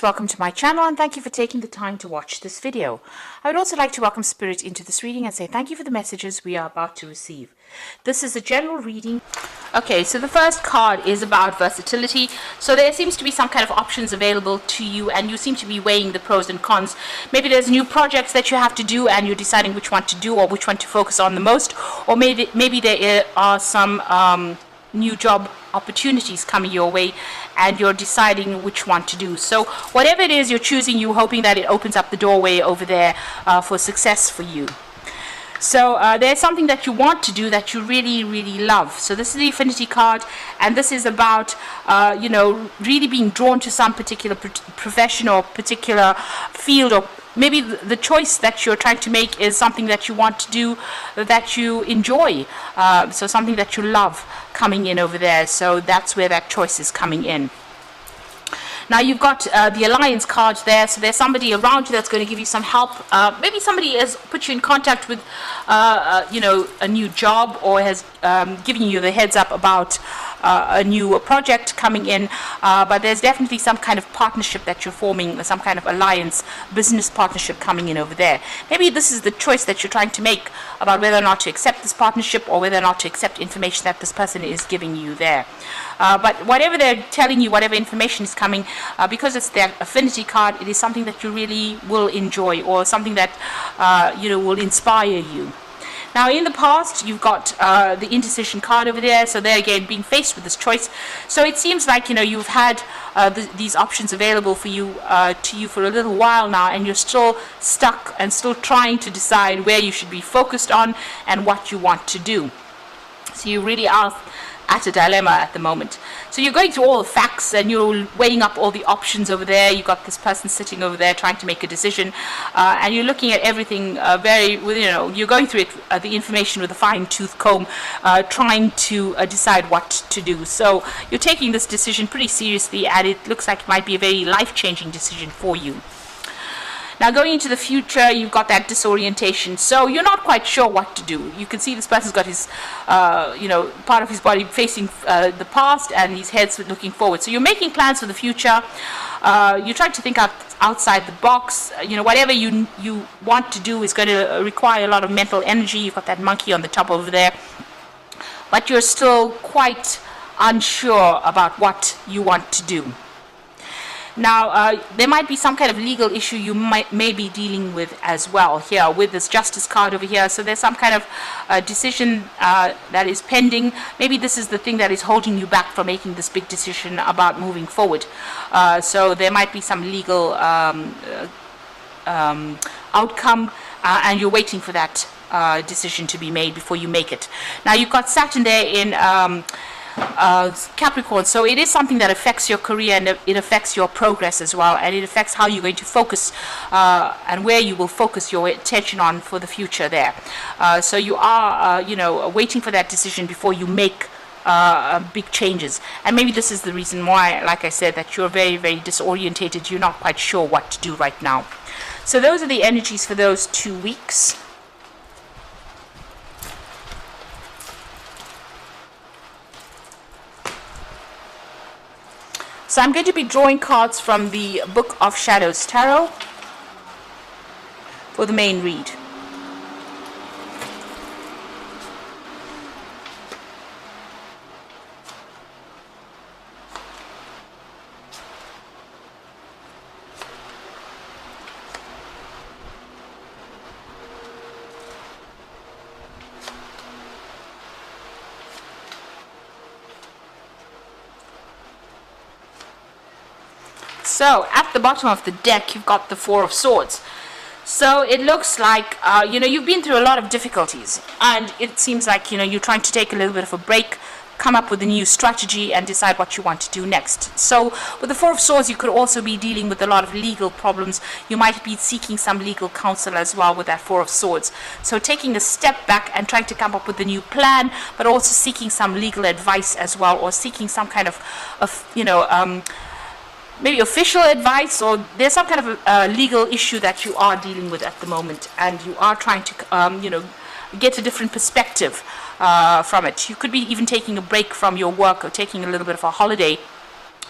Welcome to my channel and thank you for taking the time to watch this video. I would also like to welcome Spirit into this reading and say thank you for the messages we are about to receive. This is a general reading. Okay, so the first card is about versatility. So there seems to be some kind of options available to you and you seem to be weighing the pros and cons. Maybe there's new projects that you have to do and you're deciding which one to do or which one to focus on the most. Or maybe there are some new job opportunities coming your way and you're deciding which one to do. So whatever it is you're choosing, you're hoping that it opens up the doorway over there for success for you. So there's something that you want to do that you really love. So this is the Affinity card, and this is about really being drawn to some particular profession or particular field, or maybe the choice that you're trying to make is something that you want to do that you enjoy, so something that you love coming in over there. So that's where that choice is coming in. Now you've got the Alliance card there, so there's somebody around you that's going to give you some help. Maybe somebody has put you in contact with a new job, or has given you the heads up about a new project coming in, but there's definitely some kind of partnership that you're forming, some kind of alliance, business partnership coming in over there. Maybe this is the choice that you're trying to make about whether or not to accept this partnership or whether or not to accept information that this person is giving you there. But whatever they're telling you, whatever information is coming, because it's their Affinity card, it is something that you really will enjoy, or something that will inspire you. Now in the past you've got the Indecision card over there, so there again being faced with this choice. So it seems like you've had these options available for you for a little while now, and you're still stuck and still trying to decide where you should be focused on and what you want to do. So you really are at a dilemma at the moment. So you're going through all the facts and you're weighing up all the options over there. You've got this person sitting over there trying to make a decision, and you're looking at everything you're going through it, the information with a fine-tooth comb, trying to decide what to do. So you're taking this decision pretty seriously, and it looks like it might be a very life-changing decision for you. Now going into the future, you've got that disorientation, so you're not quite sure what to do. You can see this person's got his, part of his body facing the past, and his head's looking forward. So you're making plans for the future. You're trying to think outside the box. Whatever you want to do is going to require a lot of mental energy. You've got that monkey on the top over there, but you're still quite unsure about what you want to do. Now, there might be some kind of legal issue you may be dealing with as well here with this Justice card over here. So there's some kind of decision that is pending. Maybe this is the thing that is holding you back from making this big decision about moving forward. So there might be some legal outcome, and you're waiting for that decision to be made before you make it. Now, you've got Saturn there in Capricorn, so it is something that affects your career, and it affects your progress as well, and it affects how you're going to focus and where you will focus your attention on for the future there. So you are waiting for that decision before you make big changes, and maybe this is the reason why, like I said, that you're very disorientated. You're not quite sure what to do right now. So those are the energies for those 2 weeks. So I'm going to be drawing cards from the Book of Shadows Tarot for the main read. So at the bottom of the deck you've got the Four of Swords. So it looks like you've been through a lot of difficulties, and it seems like you're trying to take a little bit of a break, come up with a new strategy and decide what you want to do next. So with the Four of Swords you could also be dealing with a lot of legal problems. You might be seeking some legal counsel as well with that Four of Swords. So taking a step back and trying to come up with a new plan, but also seeking some legal advice as well, or seeking some kind of maybe official advice, or there's some kind of a legal issue that you are dealing with at the moment, and you are trying to get a different perspective from it. You could be even taking a break from your work, or taking a little bit of a holiday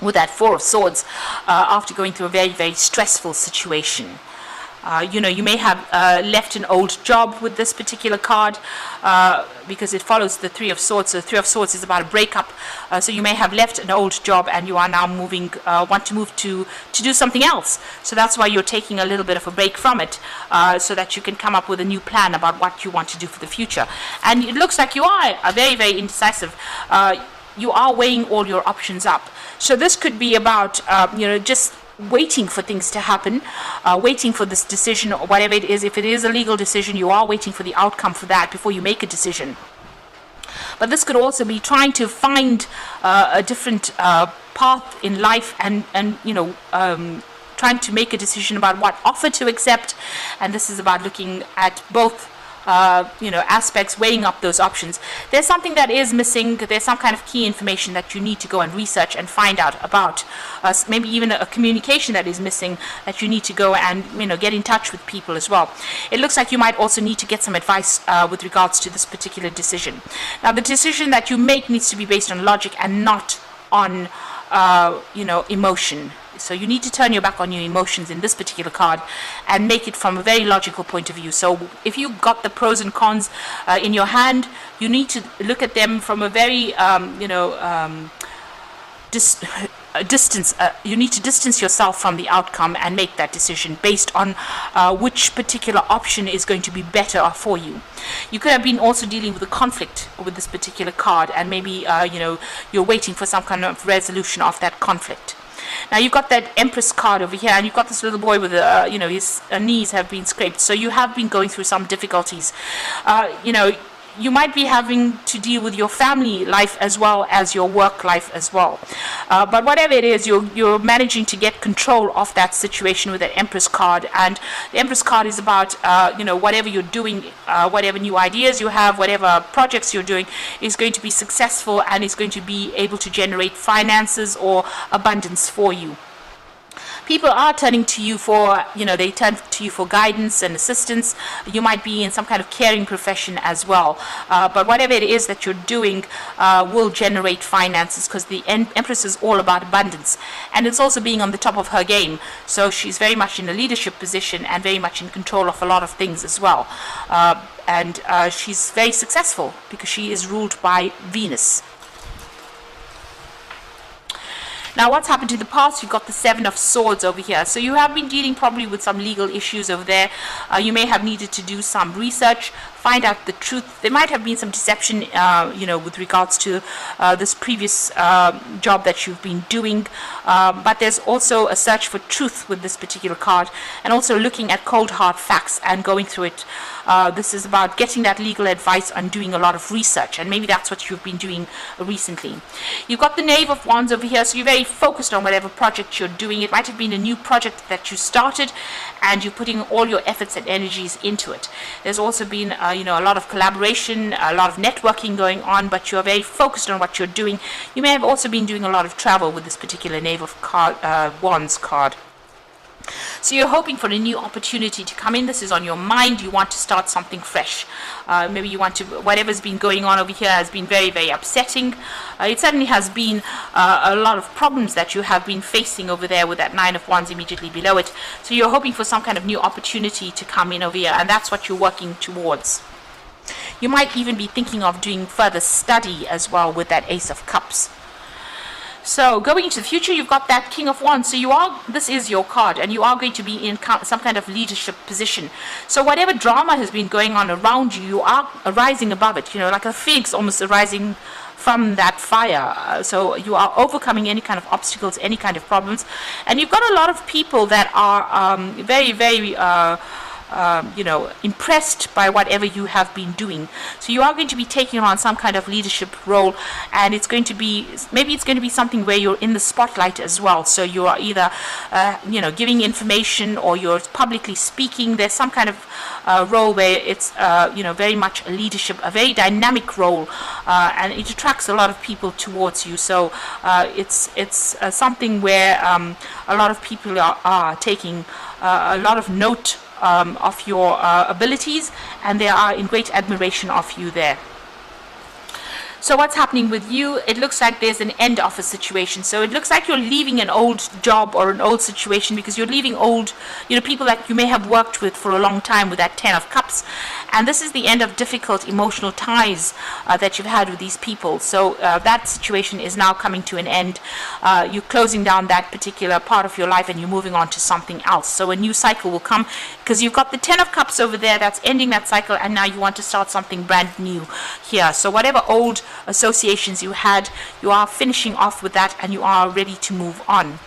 with that Four of Swords, after going through a very, very stressful situation. You may have left an old job with this particular card, because it follows the Three of Swords. So the Three of Swords is about a breakup. So you may have left an old job and you are now want to move to do something else. So that's why you're taking a little bit of a break from it, so that you can come up with a new plan about what you want to do for the future. And it looks like you are very, very indecisive. You are weighing all your options up. So this could be about, just waiting for things to happen, waiting for this decision or whatever it is. If it is a legal decision, you are waiting for the outcome for that before you make a decision. But this could also be trying to find a different path in life, and trying to make a decision about what offer to accept. And this is about looking at both aspects, weighing up those options. There's something that is missing. There's some kind of key information that you need to go and research and find out about. Maybe even a communication that is missing that you need to go and get in touch with people as well. It looks like you might also need to get some advice with regards to this particular decision. Now, the decision that you make needs to be based on logic and not on emotion. So you need to turn your back on your emotions in this particular card and make it from a very logical point of view. So if you got the pros and cons in your hand, you need to look at them from a very distance. You need to distance yourself from the outcome and make that decision based on which particular option is going to be better for you. You could have been also dealing with a conflict with this particular card, and maybe you're waiting for some kind of resolution of that conflict. Now you've got that Empress card over here, and you've got this little boy with his knees have been scraped. So you have been going through some difficulties. You might be having to deal with your family life as well as your work life as well. But whatever it is, you're managing to get control of that situation with that Empress card. And the Empress card is about, whatever you're doing, whatever new ideas you have, whatever projects you're doing is going to be successful and is going to be able to generate finances or abundance for you. People are turning to you for, they turn to you for guidance and assistance. You might be in some kind of caring profession as well. But whatever it is that you're doing will generate finances, because the Empress is all about abundance. And it's also being on the top of her game. So she's very much in a leadership position and very much in control of a lot of things as well. And she's very successful because she is ruled by Venus. Now, what's happened to the past? You've got the Seven of Swords over here. So you have been dealing probably with some legal issues over there. You may have needed to do some research, find out the truth. There might have been some deception, with regards to this previous job that you've been doing. But there's also a search for truth with this particular card, and also looking at cold hard facts and going through it. This is about getting that legal advice and doing a lot of research, and maybe that's what you've been doing recently. You've got the Knave of Wands over here, so you're very focused on whatever project you're doing. It might have been a new project that you started, and you're putting all your efforts and energies into it. There's also been a lot of collaboration, a lot of networking going on, but you're very focused on what you're doing. You may have also been doing a lot of travel with this particular Knave of Wands card. So you're hoping for a new opportunity to come in. This is on your mind. You want to start something fresh. Maybe you want to, whatever's been going on over here has been very, very upsetting. It certainly has been a lot of problems that you have been facing over there with that Nine of Wands immediately below it. So you're hoping for some kind of new opportunity to come in over here, and that's what you're working towards. You might even be thinking of doing further study as well with that Ace of Cups. So going into the future, you've got that King of Wands. So this is your card, and you are going to be in some kind of leadership position. So whatever drama has been going on around you, you are rising above it, like a phoenix almost arising from that fire. So you are overcoming any kind of obstacles, any kind of problems. And you've got a lot of people that are very, very impressed by whatever you have been doing. So you are going to be taking on some kind of leadership role, and it's going to be, maybe it's going to be something where you're in the spotlight as well. So you are either, giving information, or you're publicly speaking. There's some kind of role where it's, very much a leadership, a very dynamic role, and it attracts a lot of people towards you. So it's something where a lot of people are taking a lot of note of your abilities, and they are in great admiration of you there. So what's happening with you? It looks like there's an end of a situation. So it looks like you're leaving an old job or an old situation, because you're leaving old, people that you may have worked with for a long time, with that 10 of Cups. And this is the end of difficult emotional ties that you've had with these people. So that situation is now coming to an end. You're closing down that particular part of your life and you're moving on to something else. So a new cycle will come, because you've got the 10 of Cups over there that's ending that cycle, and now you want to start something brand new here. So whatever old associations you had, you are finishing off with that and you are ready to move on.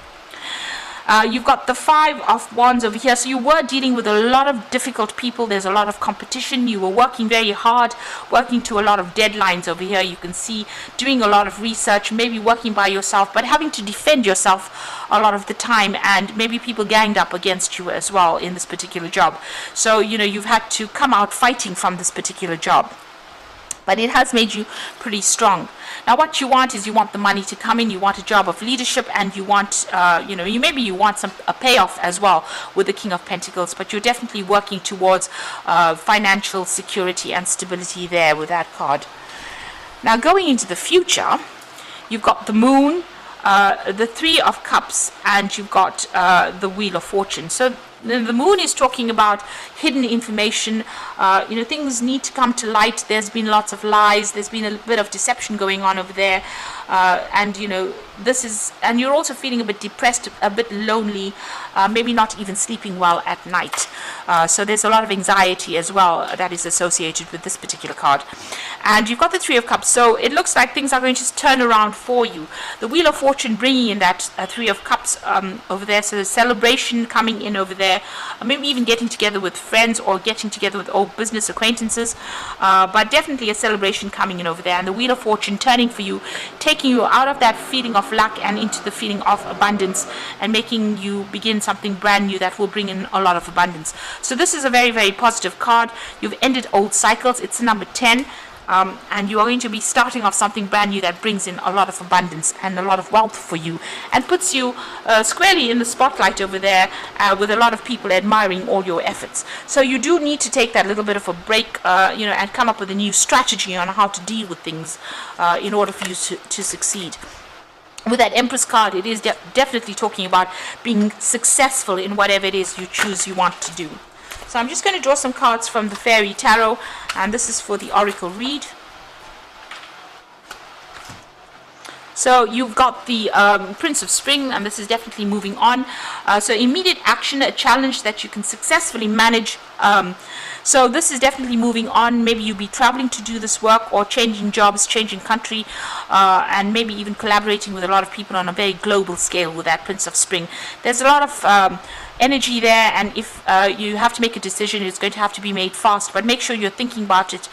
You've got the 5 of Wands over here. So you were dealing with a lot of difficult people. There's a lot of competition. You were working very hard, working to a lot of deadlines over here. You can see doing a lot of research, maybe working by yourself, but having to defend yourself a lot of the time, and maybe people ganged up against you as well in this particular job. So, you've had to come out fighting from this particular job. But it has made you pretty strong. Now what you want is, you want the money to come in, you want a job of leadership, and you want, maybe you want a payoff as well with the King of Pentacles, but you're definitely working towards financial security and stability there with that card. Now going into the future, you've got the Moon, the 3 of Cups, and you've got the Wheel of Fortune. So the Moon is talking about hidden information. Things need to come to light. There's been lots of lies. There's been a bit of deception going on over there. And you're also feeling a bit depressed, a bit lonely, maybe not even sleeping well at night. So there's a lot of anxiety as well that is associated with this particular card. And you've got the 3 of Cups. So it looks like things are going to turn around for you. The Wheel of Fortune bringing in that 3 of Cups over there. So the celebration coming in over there. Maybe even getting together with friends or getting together with old business acquaintances, but definitely a celebration coming in over there. And the Wheel of Fortune turning for you, taking you out of that feeling of lack and into the feeling of abundance, and making you begin something brand new that will bring in a lot of abundance. So this is a very, very positive card. You've ended old cycles. It's number 10. And you are going to be starting off something brand new that brings in a lot of abundance and a lot of wealth for you, and puts you squarely in the spotlight over there, with a lot of people admiring all your efforts. So you do need to take that little bit of a break, and come up with a new strategy on how to deal with things in order for you to succeed. With that Empress card, it is definitely talking about being successful in whatever it is you want to do. So I'm just going to draw some cards from the Fairy Tarot, and this is for the Oracle read. So you've got the Prince of Spring, and this is definitely moving on. So immediate action, a challenge that you can successfully manage. So this is definitely moving on. Maybe you'll be traveling to do this work, or changing jobs, changing country, and maybe even collaborating with a lot of people on a very global scale with that Prince of Spring. There's a lot of energy there, and if you have to make a decision, it's going to have to be made fast, but make sure you're thinking about it,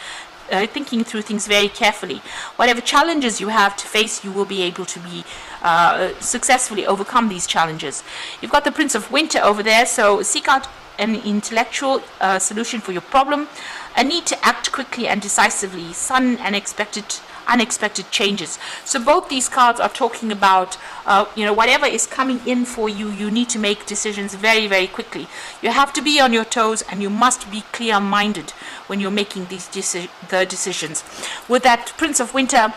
thinking through things very carefully. Whatever challenges you have to face, you will be able to be successfully overcome these challenges. You've got the Prince of Winter over there, so seek out an intellectual solution for your problem, a need to act quickly and decisively, sudden and unexpected changes. So both these cards are talking about whatever is coming in for you, you need to make decisions very, very quickly. You have to be on your toes, and you must be clear-minded when you're making these decisions. With that Prince of Winter,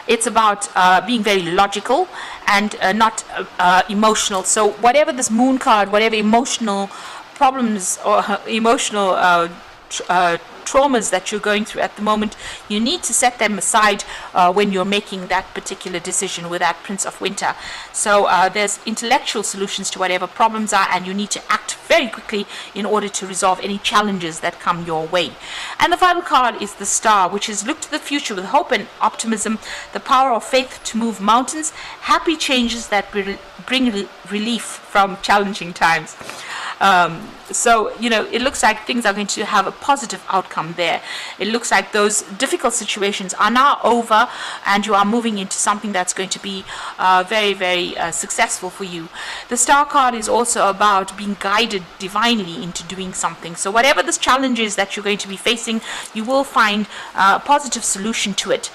it's about being very logical and not emotional. So whatever this Moon card, whatever emotional problems or emotional traumas that you're going through at the moment, you need to set them aside when you're making that particular decision with that Prince of Winter. So there's intellectual solutions to whatever problems are, and you need to act very quickly in order to resolve any challenges that come your way. And the final card is the Star, which is look to the future with hope and optimism, the power of faith to move mountains, happy changes that bring relief from challenging times. So it looks like things are going to have a positive outcome there. It looks like those difficult situations are now over, and you are moving into something that's going to be very, very successful for you. The Star card is also about being guided divinely into doing something. So whatever this challenge is that you're going to be facing, you will find a positive solution to it.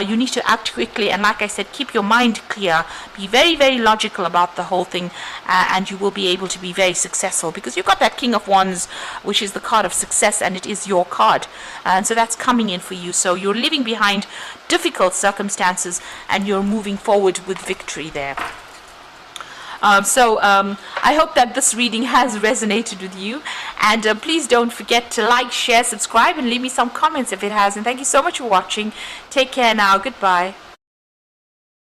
You need to act quickly, and like I said, keep your mind clear. Be very, very logical about the whole thing, and you will be able to be very successful successful, because you've got that King of Wands, which is the card of success, and it is your card, and so that's coming in for you. So you're leaving behind difficult circumstances and you're moving forward with victory there. I hope that this reading has resonated with you, and please don't forget to like, share, subscribe, and leave me some comments if it has. And thank you so much for watching. Take care now. Goodbye.